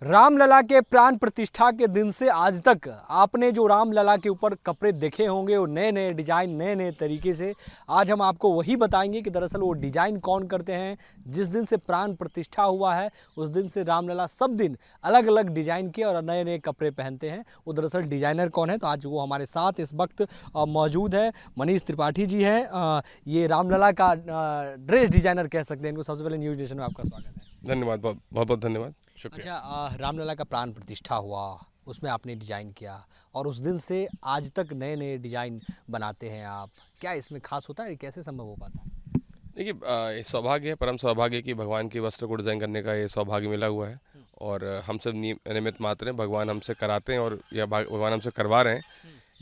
रामलला के प्राण प्रतिष्ठा के दिन से आज तक आपने जो रामलला के ऊपर कपड़े देखे होंगे वो नए नए डिजाइन नए नए तरीके से आज हम आपको वही बताएंगे कि दरअसल वो डिजाइन कौन करते हैं। जिस दिन से प्राण प्रतिष्ठा हुआ है उस दिन से रामलला सब दिन अलग अलग डिजाइन के और नए नए कपड़े पहनते हैं। वो दरअसल डिजाइनर कौन है, तो आज वो हमारे साथ इस वक्त मौजूद है। मनीष त्रिपाठी जी हैं, ये रामलला का ड्रेस डिजाइनर कह सकते हैं इनको। सबसे पहले न्यूज़ नेशन में आपका स्वागत है। धन्यवाद, बहुत बहुत धन्यवाद, शुक्रिया। अच्छा, रामलला का प्राण प्रतिष्ठा हुआ, उसमें आपने डिज़ाइन किया और उस दिन से आज तक नए नए डिज़ाइन बनाते हैं आप। क्या इसमें खास होता है, कैसे संभव हो पाता है? देखिए, ये सौभाग्य है, परम सौभाग्य कि भगवान के वस्त्र को डिज़ाइन करने का ये सौभाग्य मिला हुआ है और हम सब निमित्त मात्र हैं। भगवान हमसे कराते हैं और या भगवान हमसे करवा रहे हैं,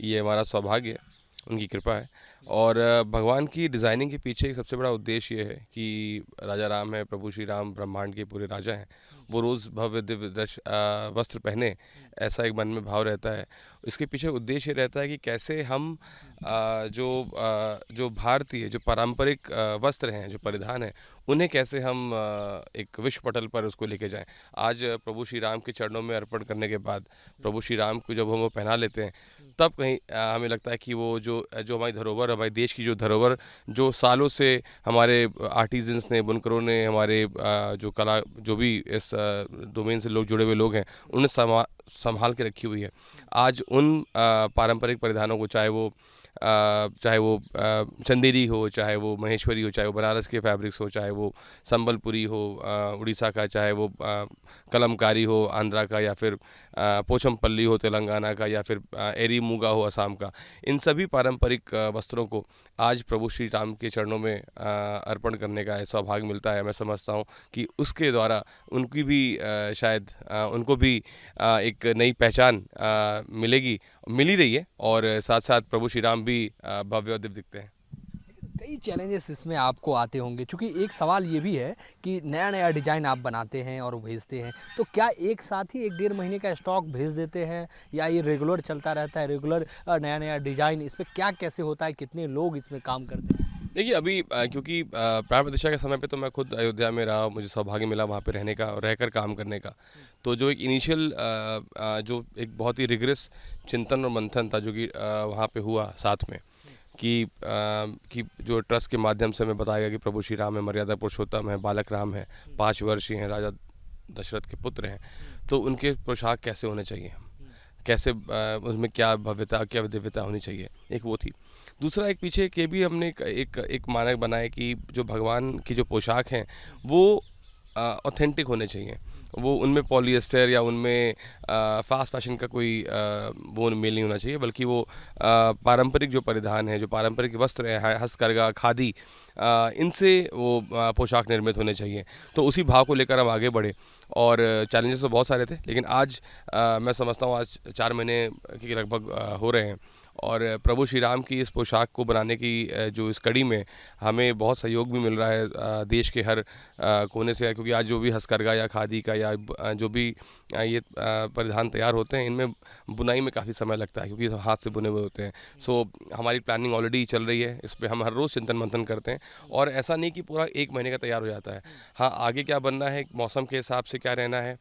ये हमारा सौभाग्य है, उनकी कृपा है। और भगवान की डिज़ाइनिंग के पीछे एक सबसे बड़ा उद्देश्य ये है कि राजा राम है, प्रभु श्री राम ब्रह्मांड के पूरे राजा हैं, वो रोज़ भव्य दिव्य वस्त्र पहने, ऐसा एक मन में भाव रहता है। इसके पीछे उद्देश्य रहता है कि कैसे हम जो भारतीय जो पारंपरिक वस्त्र हैं, जो परिधान हैं, उन्हें कैसे हम एक विश्व पटल पर उसको लेके जाएं। आज प्रभु श्री राम के चरणों में अर्पण करने के बाद प्रभु श्री राम को जब हम वो पहना लेते हैं, तब कहीं हमें लगता है कि वो जो हमारी धरोहर, हमारे देश की जो धरोहर, जो सालों से हमारे आर्टिजन्स ने, बुनकरों ने, हमारे जो कला, जो भी इस डोमेन से लोग जुड़े हुए लोग हैं, उन्हें संभाल के रखी हुई है। आज उन पारंपरिक परिधानों को, चाहे वो चंदेरी हो, चाहे वो महेश्वरी हो, चाहे वो बनारस के फैब्रिक्स हो, चाहे वो संबलपुरी हो उड़ीसा का, चाहे वो कलमकारी हो आंध्रा का, या फिर पोचमपल्ली हो तेलंगाना का, या फिर एरी मूगा हो असम का, इन सभी पारंपरिक वस्त्रों को आज प्रभु श्री राम के चरणों में अर्पण करने का सौभाग्य मिलता है। मैं समझता हूँ कि उसके द्वारा उनकी भी शायद उनको भी एक नई पहचान मिल ही रही है और साथ साथ प्रभु श्री राम भी भव्य और दिव्य दिखते हैं। कई चैलेंजेस इसमें आपको आते होंगे, क्योंकि एक सवाल ये भी है कि नया नया डिज़ाइन आप बनाते हैं और भेजते हैं, तो क्या एक साथ ही 1-1.5 महीने का स्टॉक भेज देते हैं या ये रेगुलर चलता रहता है? रेगुलर नया नया डिज़ाइन इसमें क्या कैसे होता है, कितने लोग इसमें काम करते हैं? देखिए, अभी क्योंकि प्राण प्रतिष्ठा के समय पे तो मैं खुद अयोध्या में रहा, मुझे सौभाग्य मिला वहाँ पे रहने का और रहकर काम करने का। तो जो एक इनिशियल जो एक बहुत ही रिगरस चिंतन और मंथन था जो कि वहाँ पे हुआ साथ में, कि जो ट्रस्ट के माध्यम से हमें बताया गया कि प्रभु श्री राम है, मर्यादा पुरुषोत्तम है, बालक राम है, 5 वर्षीय हैं, राजा दशरथ के पुत्र हैं, तो उनके पोशाक कैसे होने चाहिए, कैसे उसमें क्या भव्यता, क्या दिव्यता होनी चाहिए, एक वो थी। दूसरा, एक पीछे के भी हमने एक मानक बनाया कि जो भगवान की जो पोशाक हैं वो ऑथेंटिक होने चाहिए। वो उनमें पॉलिएस्टर या उनमें फास्ट फैशन का कोई वो मेल नहीं होना चाहिए, बल्कि वो पारंपरिक जो परिधान है, जो पारंपरिक वस्त्र है, हस्तकरघा, खादी, इनसे वो पोशाक निर्मित होने चाहिए। तो उसी भाव को लेकर हम आगे बढ़े और चैलेंजेस तो बहुत सारे थे, लेकिन आज मैं समझता हूँ आज 4 महीने के लगभग हो रहे हैं और प्रभु श्री राम की इस पोशाक को बनाने की जो इस कड़ी में हमें बहुत सहयोग भी मिल रहा है देश के हर कोने से, क्योंकि आज जो भी हस्तकरघा या खादी का या जो भी ये परिधान तैयार होते हैं, इनमें बुनाई में काफ़ी समय लगता है क्योंकि हाथ से बुने हुए होते हैं। सो हमारी प्लानिंग ऑलरेडी चल रही है, इस पर हम हर रोज़ चिंतन मंथन करते हैं और ऐसा नहीं कि पूरा 1 महीने का तैयार हो जाता है। हाँ, आगे क्या बनना है, मौसम के हिसाब से क्या रहना है,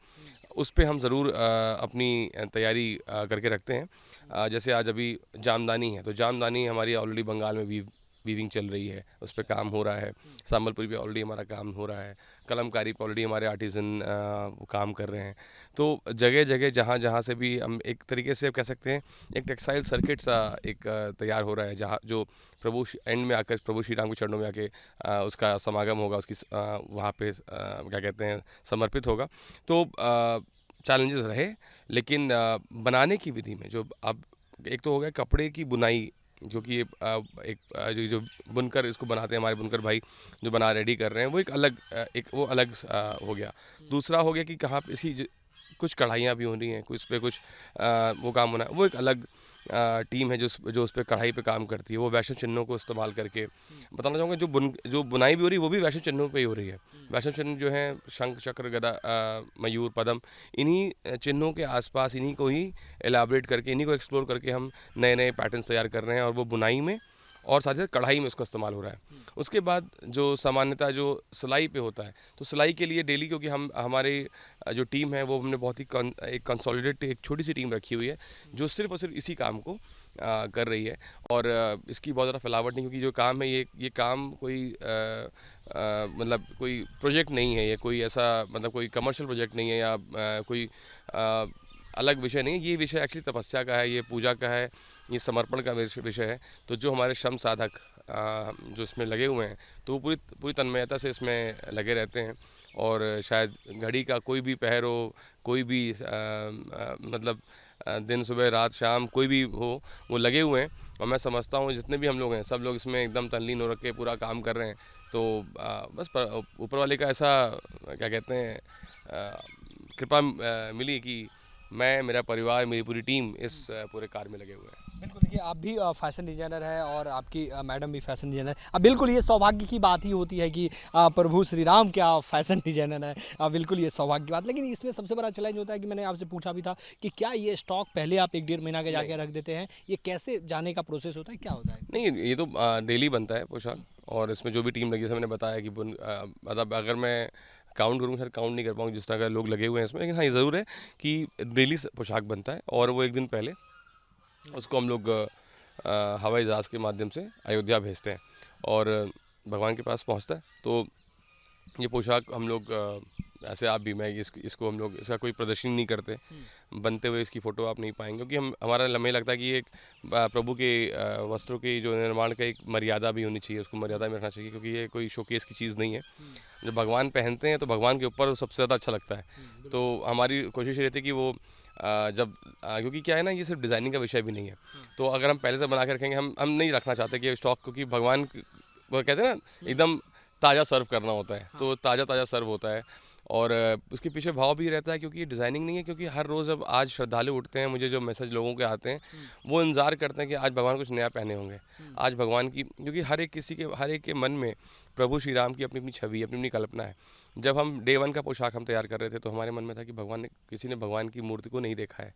उस पे हम ज़रूर अपनी तैयारी करके रखते हैं। जैसे आज अभी जामदानी है, तो जामदानी हमारी ऑलरेडी बंगाल में वीविंग चल रही है, उस पे काम हो रहा है। संबलपुरी पे ऑलरेडी हमारा काम हो रहा है। कलमकारी पे ऑलरेडी हमारे आर्टिज़न काम कर रहे हैं। तो जगह जगह जहाँ से भी हम एक तरीके से कह सकते हैं एक टेक्सटाइल सर्किट सा एक तैयार हो रहा है, जहाँ जो प्रभु एंड में आकर प्रभु श्री राम के चरणों में आके उसका समागम होगा, उसकी वहाँ पे क्या कहते हैं समर्पित होगा। तो चैलेंजेस रहे, लेकिन बनाने की विधि में जो अब एक तो हो गया कपड़े की बुनाई, जो कि जो बुनकर इसको बनाते हैं, हमारे बुनकर भाई जो बना रेडी कर रहे हैं, वो एक अलग हो गया। दूसरा हो गया कि कहाँ पे कुछ कढ़ाइयाँ भी हो रही हैं, कुछ पे कुछ वो काम होना है, वो एक अलग टीम है जो उस पर कढ़ाई पे काम करती है। वो वैष्णव चिन्हों को इस्तेमाल करके बताना चाहूँगा, जो बुनाई भी हो रही है वो भी वैष्णव चिन्हों पे ही हो रही है। वैष्णव चिन्ह जो हैं शंख, चक्र, गदा, मयूर, पद्म, इन्हीं चिन्हों के आसपास इन्हीं को ही एलाबरेट करके, इन्हीं को एक्सप्लोर करके हम नए नए पैटर्न्स तैयार कर रहे हैं और वो बुनाई में और साथ ही साथ कढ़ाई में उसका इस्तेमाल हो रहा है। उसके बाद जो सामान्यतः जो सिलाई पे होता है, तो सिलाई के लिए डेली, क्योंकि हम हमारी जो टीम है वो हमने बहुत ही एक कंसोलिडेट एक छोटी सी टीम रखी हुई है जो सिर्फ और सिर्फ इसी काम को कर रही है। और इसकी बहुत ज़्यादा फैलावट नहीं, क्योंकि जो काम है ये काम कोई मतलब कोई प्रोजेक्ट नहीं है, ये कोई ऐसा मतलब कोई कमर्शियल प्रोजेक्ट नहीं है या कोई अलग विषय नहीं है। ये विषय एक्चुअली तपस्या का है, ये पूजा का है, ये समर्पण का विषय है। तो जो हमारे श्रम साधक जो इसमें लगे हुए हैं, तो वो पूरी तन्मयता से इसमें लगे रहते हैं। और शायद घड़ी का कोई भी पहर हो, कोई भी मतलब दिन, सुबह, रात, शाम, कोई भी हो, वो लगे हुए हैं। और मैं समझता हूँ जितने भी हम लोग हैं, सब लोग इसमें एकदम तल्लीन हो रख के पूरा काम कर रहे हैं। तो बस ऊपर वाले का ऐसा क्या कहते हैं कृपा मिली कि मैं, मेरा परिवार, मेरी पूरी टीम इस पूरे कार्य में लगे हुए हैं। बिल्कुल, देखिए आप भी फैशन डिज़ाइनर है और आपकी मैडम भी फैशन डिज़ाइनर है। अब बिल्कुल ये सौभाग्य की बात ही होती है कि प्रभु श्री राम क्या फैशन डिज़ाइनर है। बिल्कुल ये सौभाग्य की बात। लेकिन इसमें सबसे बड़ा चैलेंज होता है कि मैंने आपसे पूछा भी था कि क्या ये स्टॉक पहले आप 1-1.5 महीना के जाके रख देते हैं? ये कैसे जाने का प्रोसेस होता है, क्या होता है? नहीं, ये तो डेली बनता है पोशाक। और इसमें जो भी टीम लगी, जैसे मैंने बताया कि मतलब अगर मैं काउंट करूँ, शायद काउंट नहीं कर पाऊँ जिस तरह के लोग लगे हुए हैं इसमें। लेकिन हाँ, ये ज़रूर है कि डेली पोशाक बनता है और वो एक दिन पहले उसको हम लोग हवाई जहाज़ के माध्यम से अयोध्या भेजते हैं और भगवान के पास पहुंचता है। तो ये पोशाक हम लोग ऐसे आप भी, मैं इसको हम लोग इसका कोई प्रदर्शनी नहीं करते, बनते हुए इसकी फ़ोटो आप नहीं पाएंगे, क्योंकि हमारा हमें लगता है कि एक प्रभु के वस्त्रों की जो निर्माण का एक मर्यादा भी होनी चाहिए, उसको मर्यादा में रखना चाहिए, क्योंकि ये कोई शोकेस की चीज़ नहीं है। जब भगवान पहनते हैं तो भगवान के ऊपर सबसे ज़्यादा अच्छा लगता है। तो हमारी कोशिश ये रहती है कि वो क्योंकि क्या है ना, ये सिर्फ डिज़ाइनिंग का विषय भी नहीं है। तो अगर हम पहले से बना के रखेंगे, हम नहीं रखना चाहते कि स्टॉक, क्योंकि भगवान वो कहते हैं ना एकदम ताज़ा सर्व करना होता है। तो ताज़ा सर्व होता है और उसके पीछे भाव भी रहता है, क्योंकि डिज़ाइनिंग नहीं है। क्योंकि हर रोज़ अब आज श्रद्धालु उठते हैं, मुझे जो मैसेज लोगों के आते हैं वो इंतज़ार करते हैं कि आज भगवान कुछ नया पहने होंगे, आज भगवान की, क्योंकि हर एक के मन में प्रभु श्री राम की अपनी अपनी छवि, अपनी अपनी कल्पना है। जब हम डे 1 का पोशाक हम तैयार कर रहे थे तो हमारे मन में था कि किसी ने भगवान की मूर्ति को नहीं देखा है।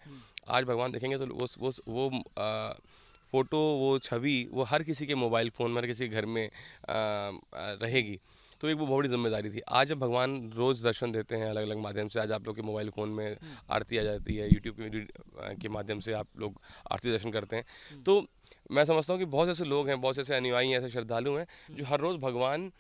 आज भगवान देखेंगे तो वो फ़ोटो, वो छवि, वो हर किसी के मोबाइल फ़ोन में, हर किसी के घर में रहेगी। तो एक वो बहुत बड़ी जिम्मेदारी थी। आज जब भगवान रोज़ दर्शन देते हैं अलग अलग माध्यम से, आज आप लोग के मोबाइल फ़ोन में आरती आ जाती है, यूट्यूब के माध्यम से आप लोग आरती दर्शन करते हैं। तो मैं समझता हूँ कि बहुत ऐसे लोग हैं, बहुत ऐसे अनुयायी हैं, ऐसे श्रद्धालु हैं जो हर रोज़ भगवान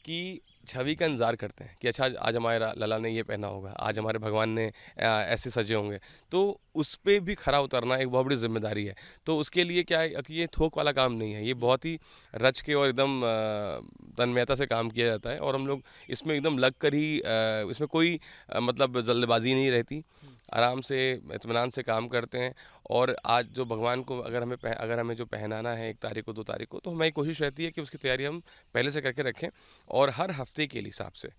की छवि का इंतज़ार करते हैं कि अच्छा आज हमारे लला ने ये पहना होगा, आज हमारे भगवान ने ऐसे सजे होंगे। तो उस पे भी खरा उतरना एक बहुत बड़ी जिम्मेदारी है। तो उसके लिए क्या है कि ये थोक वाला काम नहीं है, ये बहुत ही रच के और एकदम तन्मयता से काम किया जाता है। और हम लोग इसमें एकदम लग कर ही इसमें कोई मतलब जल्दबाजी नहीं रहती, आराम से इत्मीनान से काम करते हैं। और आज जो भगवान को अगर हमें जो पहनाना है 1 तारीख को, 2 तारीख को, तो हमारी कोशिश रहती है कि उसकी तैयारी हम पहले से करके रखें और हर हफ्ते के हिसाब से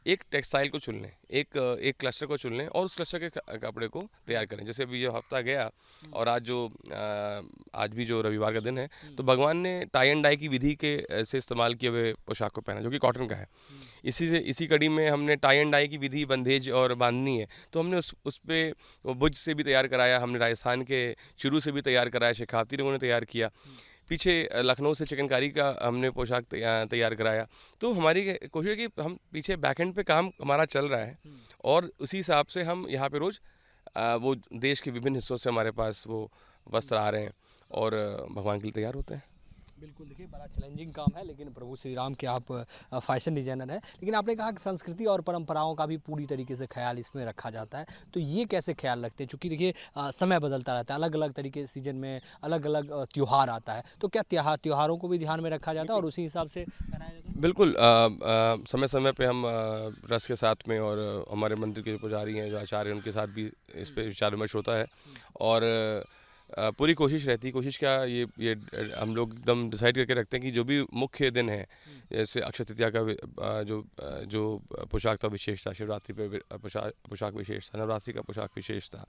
एक टेक्सटाइल को चुन लें, एक क्लस्टर को चुन लें और उस क्लस्टर के कपड़े को तैयार करें। जैसे अभी जो हफ्ता गया और आज भी जो रविवार का दिन है, तो भगवान ने टाई एंड डाई की विधि के से इस्तेमाल किए हुए पोशाक को पहना, जो कि कॉटन का है। इसी कड़ी में हमने टाई एंड डाई की विधि, बंधेज और बांधनी है, तो हमने उस पे भुज से भी तैयार कराया, हमने राजस्थान के चुरू से भी तैयार कराया, शेखावती लोगों ने तैयार किया, पीछे लखनऊ से चिकनकारी का हमने पोशाक तैयार कराया। तो हमारी कोशिश है कि हम पीछे बैकएंड पे काम हमारा चल रहा है और उसी हिसाब से हम यहाँ पे रोज़ वो देश के विभिन्न हिस्सों से हमारे पास वो वस्त्र आ रहे हैं और भगवान के लिए तैयार होते हैं। बिल्कुल, देखिए बड़ा चैलेंजिंग काम है, लेकिन प्रभु श्री राम के आप फैशन डिज़ाइनर हैं। लेकिन आपने कहा कि संस्कृति और परंपराओं का भी पूरी तरीके से ख्याल इसमें रखा जाता है, तो ये कैसे ख्याल रखते हैं? चूँकि देखिए समय बदलता रहता है, अलग अलग तरीके सीजन में अलग अलग त्यौहार आता है, तो क्या त्योहारों को भी ध्यान में रखा जाता है और उसी हिसाब से पहनाया जाता है? बिल्कुल, समय समय पे हम रस के साथ में और हमारे मंदिर के जो पुजारी हैं, जो आचार्य हैं, उनके साथ भी इस पे विचार विमर्श होता है। और पूरी कोशिश रहती है, कोशिश क्या, ये हम लोग एकदम डिसाइड करके रखते हैं कि जो भी मुख्य दिन है, जैसे अक्षय तृतीया का जो पोशाक था विशेष था, शिवरात्रि पे पोशाक विशेष था, नवरात्रि का पोशाक विशेष था,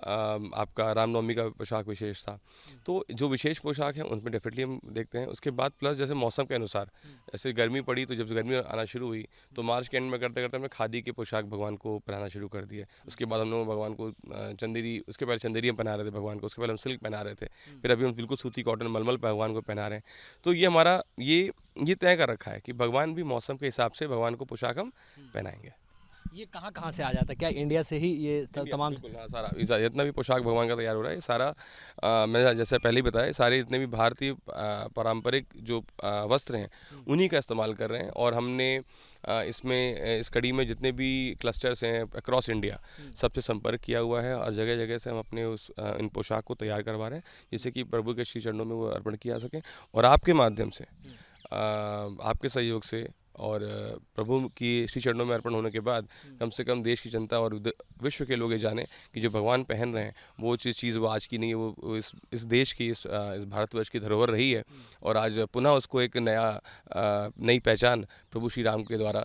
आपका रामनवमी का पोशाक विशेष था। तो जो विशेष पोशाक है उनमें डेफिनेटली हम देखते हैं। उसके बाद प्लस जैसे मौसम के अनुसार, जैसे गर्मी पड़ी तो जब गर्मी आना शुरू हुई तो मार्च के एंड में करते करते हमने खादी के पोशाक भगवान को पहनाना शुरू कर दिया। उसके बाद हम लोग भगवान को चंदेरी, उसके पहले चंदेरी हम पहना रहे थे भगवान को, उसके पहले हम सिल्क पहना रहे थे, फिर अभी हम बिल्कुल सूती कॉटन मलमल भगवान को पहना रहे हैं। तो ये हमारा ये तय कर रखा है कि भगवान भी मौसम के हिसाब से भगवान को पोशाक हम पहनाएंगे। ये कहाँ कहाँ से आ जाता है, क्या इंडिया से ही ये तमाम? बिल्कुल हाँ, सारा जितना भी पोशाक भगवान का तैयार हो रहा है ये सारा मैंने जैसे पहले ही बताया, सारे जितने भी भारतीय पारंपरिक जो वस्त्र हैं उन्हीं का इस्तेमाल कर रहे हैं। और हमने इसमें इस कड़ी में जितने भी क्लस्टर्स हैं अक्रॉस इंडिया सबसे संपर्क किया हुआ है और जगह जगह से हम अपने इन पोशाक को तैयार करवा रहे हैं, जिससे कि प्रभु के श्री चरणों में वो अर्पण किया सकें। और आपके माध्यम से, आपके सहयोग से और प्रभु की श्री चरणों में अर्पण होने के बाद कम से कम देश की जनता और विश्व के लोग ये जाने कि जो भगवान पहन रहे हैं वो चीज़ वो आज की नहीं है, वो इस देश की, इस भारतवर्ष की धरोहर रही है और आज पुनः उसको एक नई पहचान प्रभु श्री राम के द्वारा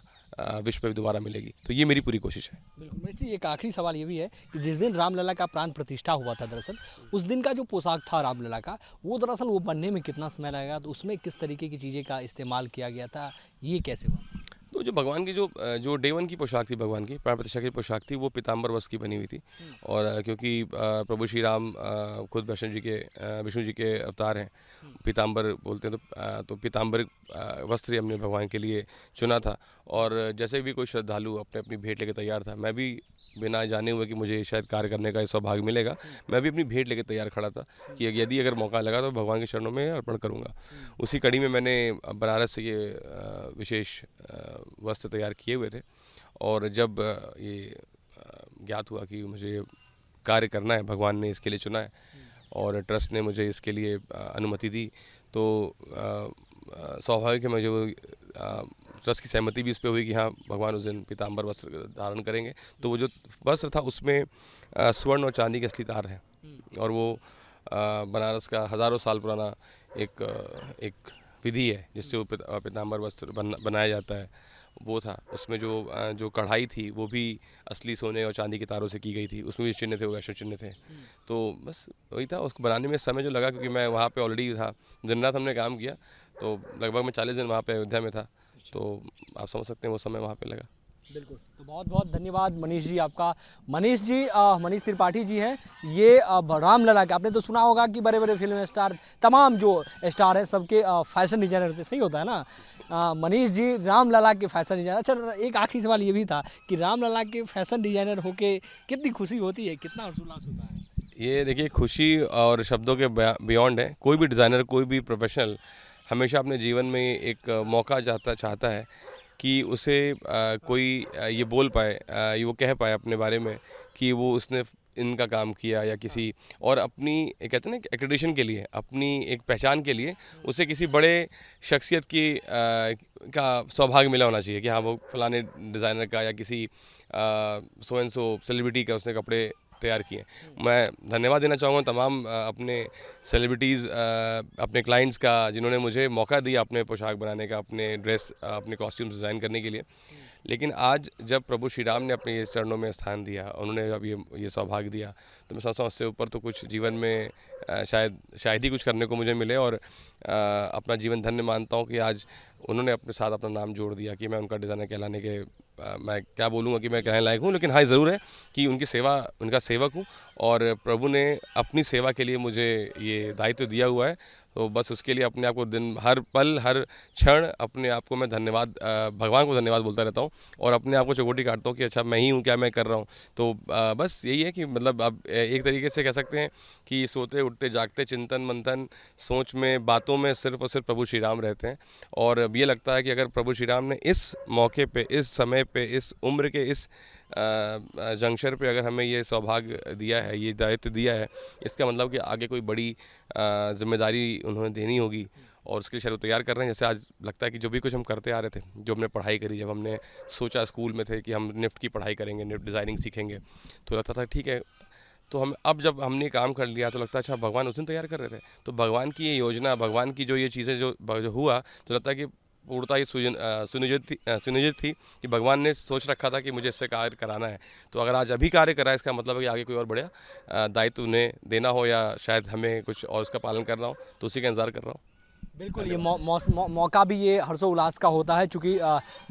विश्व में दोबारा मिलेगी। तो ये मेरी पूरी कोशिश है। बिल्कुल। मेरे से एक आखिरी सवाल ये भी है कि जिस दिन रामलला का प्राण प्रतिष्ठा हुआ था, दरअसल उस दिन का जो पोशाक था रामलला का, वो दरअसल वो बनने में कितना समय लगेगा, तो उसमें किस तरीके की चीज़ें का इस्तेमाल किया गया था, ये कैसे हुआ? तो जो भगवान की जो डे वन की पोशाक थी, भगवान की प्राण प्रतिष्ठा की पोशाक थी, वो पीताम्बर वस्त्र की बनी हुई थी। और क्योंकि प्रभु श्री राम खुद विष्णु जी के अवतार हैं, पीताम्बर बोलते हैं, तो पीताम्बर वस्त्र हमने भगवान के लिए चुना था। और जैसे भी कोई श्रद्धालु अपनी भेंट लेके तैयार था, मैं भी बिना जाने हुए कि मुझे शायद कार्य करने का सौभाग्य मिलेगा, मैं भी अपनी भेंट लेके तैयार खड़ा था कि यदि अगर मौका लगा तो भगवान के चरणों में अर्पण करूंगा। उसी कड़ी में मैंने बनारस से ये विशेष वस्त्र तैयार किए हुए थे। और जब ये ज्ञात हुआ कि मुझे कार्य करना है, भगवान ने इसके लिए चुना है और ट्रस्ट ने मुझे इसके लिए अनुमति दी, तो स्वाभाविक है मुझे वो ट्रस्ट की सहमति भी इस पे हुई कि हाँ भगवान उस दिन पीताम्बर वस्त्र धारण करेंगे। तो वो जो वस्त्र था उसमें स्वर्ण और चांदी के असली तार हैं और वो बनारस का हज़ारों साल पुराना एक विधि है जिससे वो पीताम्बर वस्त्र बनाया जाता है, वो था। उसमें जो कढ़ाई थी वो भी असली सोने और चांदी के तारों से की गई थी, उसमें भी चिन्ह थे, वो वैष्णव चिन्ह थे। तो बस वही था, उसको बनाने में समय जो लगा, क्योंकि मैं वहाँ पे ऑलरेडी था, दिन रात हमने काम किया, तो लगभग मैं 40 दिन वहाँ पे अयोध्या में था, तो आप समझ सकते हैं वो समय वहाँ पे लगा। बिल्कुल। तो बहुत बहुत धन्यवाद मनीष जी आपका। मनीष जी, मनीष त्रिपाठी जी हैं, ये रामलला के, आपने तो सुना होगा कि बड़े बड़े फिल्म स्टार, तमाम जो स्टार हैं सबके फैशन डिजाइनर थे, सही होता है ना? मनीष जी रामलला के फैशन डिजाइनर। अच्छा, एक आखिरी सवाल ये भी था कि रामलला के फैशन डिजाइनर होके कितनी खुशी होती है, कितना हर्षोल्लास होता है? ये देखिए, खुशी और शब्दों के बियॉन्ड है। कोई भी डिज़ाइनर, कोई भी प्रोफेशनल हमेशा अपने जीवन में एक मौका चाहता है कि उसे कोई ये बोल पाए, ये वो कह पाए अपने बारे में कि वो उसने इनका काम किया, या किसी और अपनी कहते हैं ना एक्रेडिटेशन के लिए, अपनी एक पहचान के लिए उसे किसी बड़े शख्सियत की का सौभाग्य मिला होना चाहिए कि हाँ वो फलाने डिज़ाइनर का या किसी सो एंड सो सेलिब्रिटी का उसने कपड़े तैयार किए। मैं धन्यवाद देना चाहूँगा तमाम अपने सेलिब्रिटीज़, अपने क्लाइंट्स का, जिन्होंने मुझे मौका दिया अपने पोशाक बनाने का, अपने ड्रेस, अपने कॉस्ट्यूम्स डिज़ाइन करने के लिए। लेकिन आज जब प्रभु श्री राम ने अपने ये चरणों में स्थान दिया, उन्होंने जब ये सौभाग्य दिया, तो मैं समझता हूँ उससे ऊपर तो कुछ जीवन में शायद ही कुछ करने को मुझे मिले। और अपना जीवन धन्य मानता हूँ कि आज उन्होंने अपने साथ अपना नाम जोड़ दिया कि मैं उनका डिज़ाइनर कहलाने के, मैं क्या बोलूँगा कि मैं कहने लायक हूँ, लेकिन हाँ ज़रूर है कि उनका सेवक हूँ और प्रभु ने अपनी सेवा के लिए मुझे ये दायित्व दिया हुआ है। तो बस उसके लिए अपने आप को हर पल हर क्षण अपने आप को मैं भगवान को धन्यवाद बोलता रहता हूँ और अपने आप को चौखोटी काटता हूँ कि अच्छा मैं ही हूँ, क्या मैं कर रहा हूँ। तो बस यही है कि मतलब अब एक तरीके से कह सकते हैं कि सोते उठते जागते चिंतन मंथन सोच में बातों में सिर्फ और सिर्फ प्रभु श्री राम रहते हैं। और अब ये लगता है कि अगर प्रभु श्री राम ने इस मौके पे, इस समय पे, इस उम्र के इस जंक्शन पे अगर हमें ये सौभाग्य दिया है, ये दायित्व दिया है, इसका मतलब कि आगे कोई बड़ी जिम्मेदारी उन्होंने देनी होगी और उसके लिए शायद वो तैयार कर रहे हैं। जैसे आज लगता है कि जो भी कुछ हम करते आ रहे थे, जो हमने पढ़ाई करी, जब हमने सोचा स्कूल में थे कि हम निफ्ट की पढ़ाई करेंगे, निफ्ट डिज़ाइनिंग सीखेंगे, तो लगता था ठीक है। तो अब जब हमने काम कर लिया तो लगता है अच्छा भगवान उस दिन तैयार कर रहे थे। तो भगवान की ये योजना, भगवान की जो ये चीज़ें जो हुआ, तो लगता है कि पूर्णतः ये सुनियोजित थी कि भगवान ने सोच रखा था कि मुझे इससे कार्य कराना है। तो अगर आज अभी कार्य करा है, इसका मतलब है कि आगे कोई और बढ़िया दायित्व उन्हें देना हो या शायद हमें कुछ और उसका पालन करना हो, तो उसी का इंतज़ार कर रहा हूँ। बिल्कुल, ये मौका भी ये हर्षोल्लास का होता है, चूँकि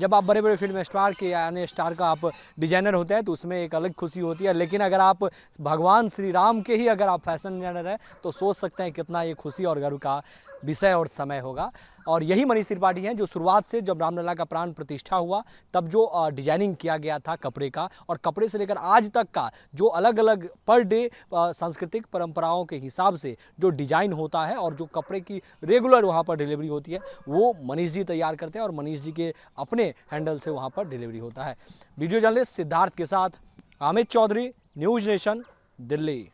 जब आप बड़े-बड़े फ़िल्म स्टार के यानी स्टार का आप डिज़ाइनर होते हैं तो उसमें एक अलग खुशी होती है। लेकिन अगर आप भगवान श्री राम के ही अगर आप फैशन डिज़ाइनर हैं तो सोच सकते हैं कितना ये खुशी और गर्व का विषय और समय होगा। और यही मनीष त्रिपाठी हैं जो शुरुआत से जब रामलला का प्राण प्रतिष्ठा हुआ तब जो डिजाइनिंग किया गया था कपड़े का, और कपड़े से लेकर आज तक का जो अलग अलग पर डे सांस्कृतिक परंपराओं के हिसाब से जो डिजाइन होता है और जो कपड़े की रेगुलर वहाँ पर डिलीवरी होती है वो मनीष जी तैयार करते हैं और मनीष जी के अपने हैंडल से वहाँ पर डिलीवरी होता है। वीडियो जर्नलिस्ट सिद्धार्थ के साथ अमित चौधरी, न्यूज़ नेशन, दिल्ली।